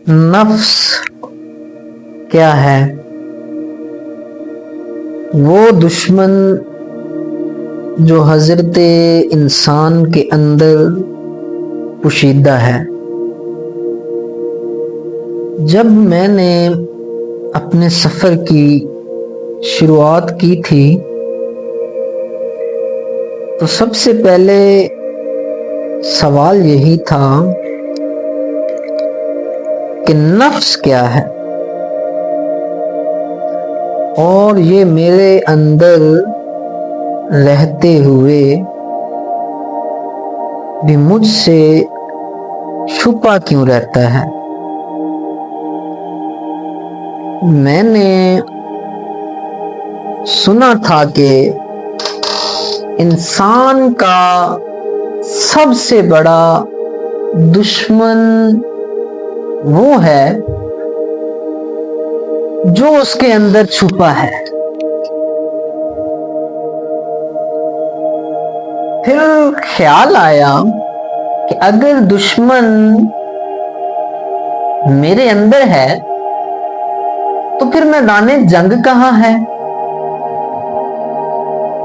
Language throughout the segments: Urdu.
نفس کیا ہے؟ وہ دشمن جو حضرت انسان کے اندر پوشیدہ ہے۔ جب میں نے اپنے سفر کی شروعات کی تھی تو سب سے پہلے سوال یہی تھا کہ نفس کیا ہے، اور یہ میرے اندر رہتے ہوئے بھی مجھ سے چھپا کیوں رہتا ہے؟ میں نے سنا تھا کہ انسان کا سب سے بڑا دشمن وہ ہے جو اس کے اندر چھپا ہے۔ پھر خیال آیا کہ اگر دشمن میرے اندر ہے تو پھر میدان جنگ کہاں ہے؟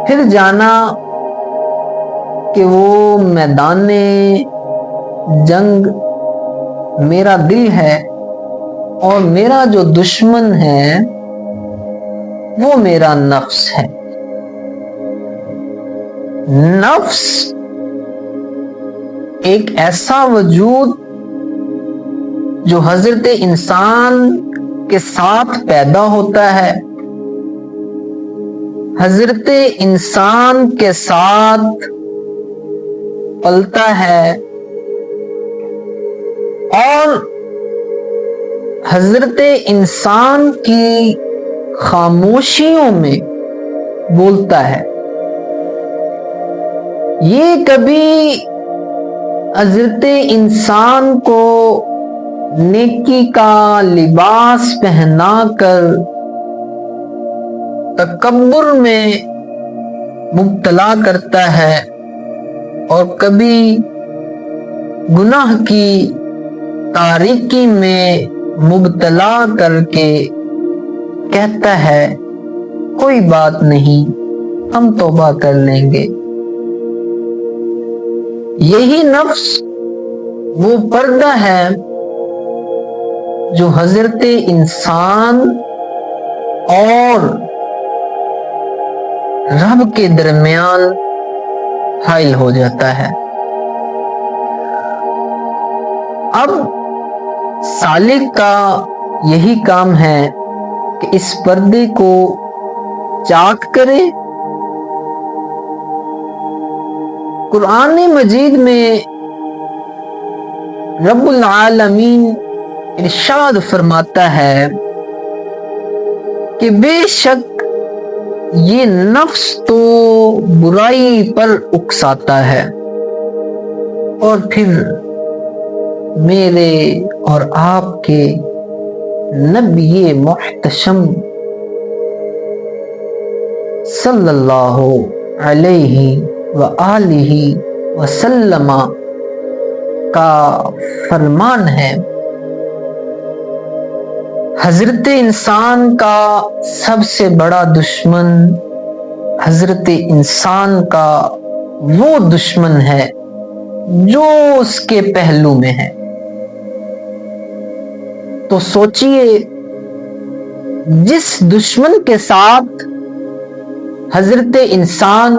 پھر جانا کہ وہ میدان جنگ میرا دل ہے، اور میرا جو دشمن ہے وہ میرا نفس ہے۔ نفس ایک ایسا وجود جو حضرت انسان کے ساتھ پیدا ہوتا ہے، حضرت انسان کے ساتھ پلتا ہے، اور حضرت انسان کی خاموشیوں میں بولتا ہے۔ یہ کبھی حضرت انسان کو نیکی کا لباس پہنا کر تکبر میں مبتلا کرتا ہے، اور کبھی گناہ کی تاریکی میں مبتلا کر کے کہتا ہے کوئی بات نہیں، ہم توبہ کر لیں گے۔ یہی نفس وہ پردہ ہے جو حضرت انسان اور رب کے درمیان حائل ہو جاتا ہے۔ اب سالک کا یہی کام ہے کہ اس پردے کو چاک کرے۔ قرآن مجید میں رب العالمین ارشاد فرماتا ہے کہ بے شک یہ نفس تو برائی پر اکساتا ہے، اور پھر میرے اور آپ کے نبی محتشم صلی اللہ علیہ وآلہ وسلم کا فرمان ہے، حضرت انسان کا سب سے بڑا دشمن حضرت انسان کا وہ دشمن ہے جو اس کے پہلو میں ہے۔ تو سوچئے، جس دشمن کے ساتھ حضرت انسان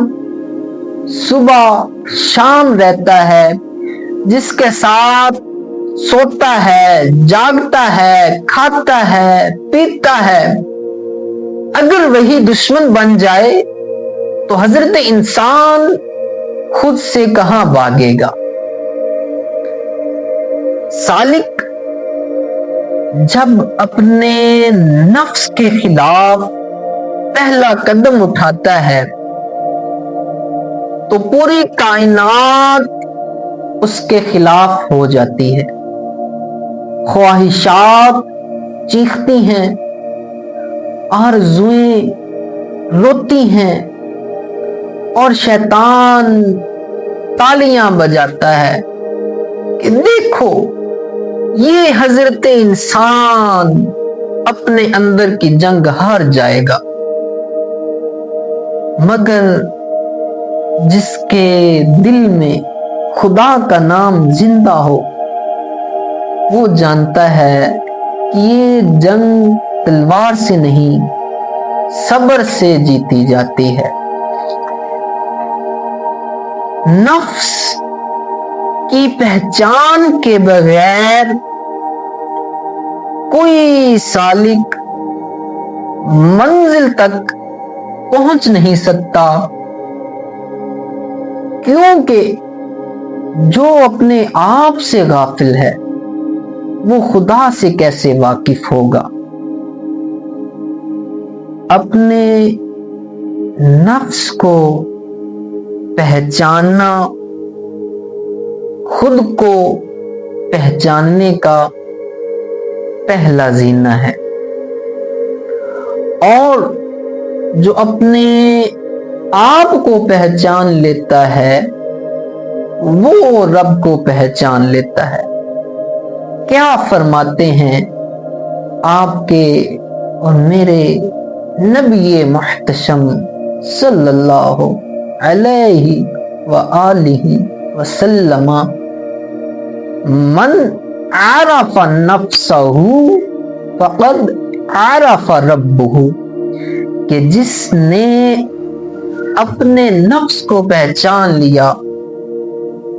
صبح شام رہتا ہے، جس کے ساتھ سوتا ہے، جاگتا ہے، کھاتا ہے، پیتا ہے، اگر وہی دشمن بن جائے تو حضرت انسان خود سے کہاں بھاگے گا؟ سالک جب اپنے نفس کے خلاف پہلا قدم اٹھاتا ہے تو پوری کائنات اس کے خلاف ہو جاتی ہے، خواہشات چیختی ہیں، آرزویں روتی ہیں، اور شیطان تالیاں بجاتا ہے کہ دیکھو یہ حضرت انسان اپنے اندر کی جنگ ہار جائے گا، مگر جس کے دل میں خدا کا نام زندہ ہو وہ جانتا ہے کہ یہ جنگ تلوار سے نہیں صبر سے جیتی جاتی ہے۔ نفس کی پہچان کے بغیر کوئی سالک منزل تک پہنچ نہیں سکتا، کیونکہ جو اپنے آپ سے غافل ہے وہ خدا سے کیسے واقف ہوگا۔ اپنے نفس کو پہچاننا خود کو پہچاننے کا پہلا زینہ ہے، اور جو اپنے آپ کو پہچان لیتا ہے وہ رب کو پہچان لیتا ہے۔ کیا فرماتے ہیں آپ کے اور میرے نبی محتشم صلی اللہ علیہ وآلہ وسلم، من عرف نفسہ فقد عرف ربہ، کہ جس نے اپنے نفس کو پہچان لیا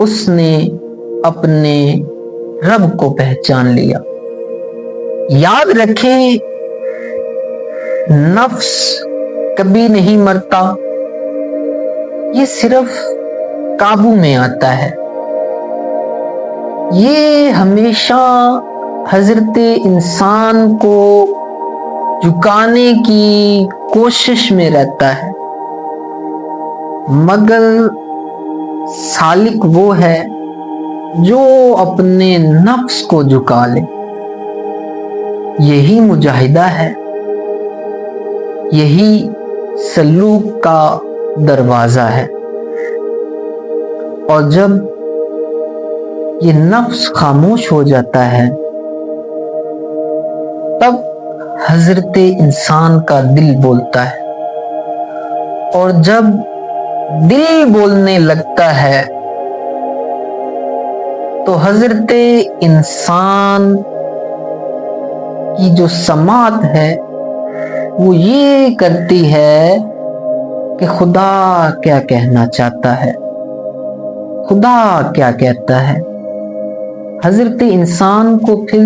اس نے اپنے رب کو پہچان لیا۔ یاد رکھیں، نفس کبھی نہیں مرتا، یہ صرف قابو میں آتا ہے۔ یہ ہمیشہ حضرت انسان کو جھکانے کی کوشش میں رہتا ہے، مگر سالک وہ ہے جو اپنے نفس کو جھکا لے۔ یہی مجاہدہ ہے، یہی سلوک کا دروازہ ہے۔ اور جب یہ نفس خاموش ہو جاتا ہے تب حضرت انسان کا دل بولتا ہے، اور جب دل بولنے لگتا ہے تو حضرت انسان کی جو سماعت ہے وہ یہ کرتی ہے کہ خدا کیا کہنا چاہتا ہے، خدا کیا کہتا ہے۔ حضرت انسان کو پھر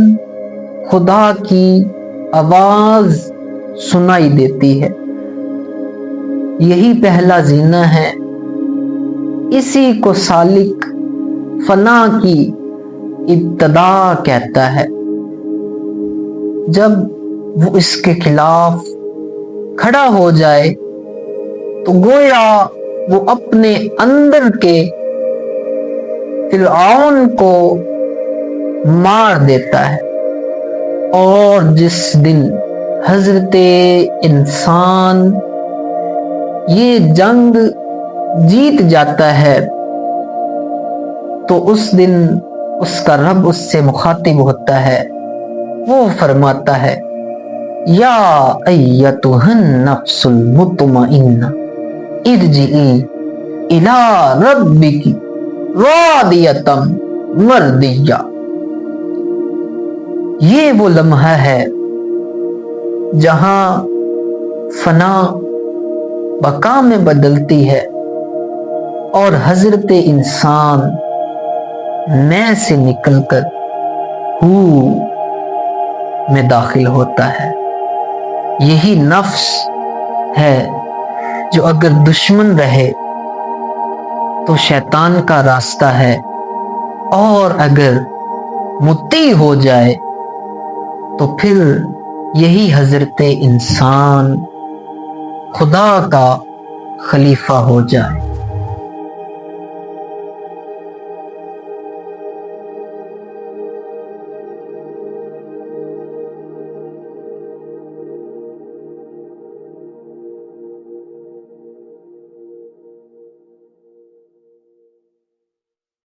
خدا کی آواز سنائی دیتی ہے۔ یہی پہلا زینہ ہے، اسی کو سالک فنا کی ابتدا کہتا ہے۔ جب وہ اس کے خلاف کھڑا ہو جائے تو گویا وہ اپنے اندر کے فرعون کو مار دیتا ہے، اور جس دن حضرت انسان یہ جنگ جیت جاتا ہے تو اس دن اس کا رب اس سے مخاطب ہوتا ہے، وہ فرماتا ہے یا ایتھا النفس المطمئنہ ارجعی الی ربک راضیۃ مرضیہ۔ یہ وہ لمحہ ہے جہاں فنا بقا میں بدلتی ہے اور حضرت انسان میں سے نکل کر ہو میں داخل ہوتا ہے۔ یہی نفس ہے جو اگر دشمن رہے تو شیطان کا راستہ ہے، اور اگر مطیع ہو جائے تو پھر یہی حضرت انسان خدا کا خلیفہ ہو جائے۔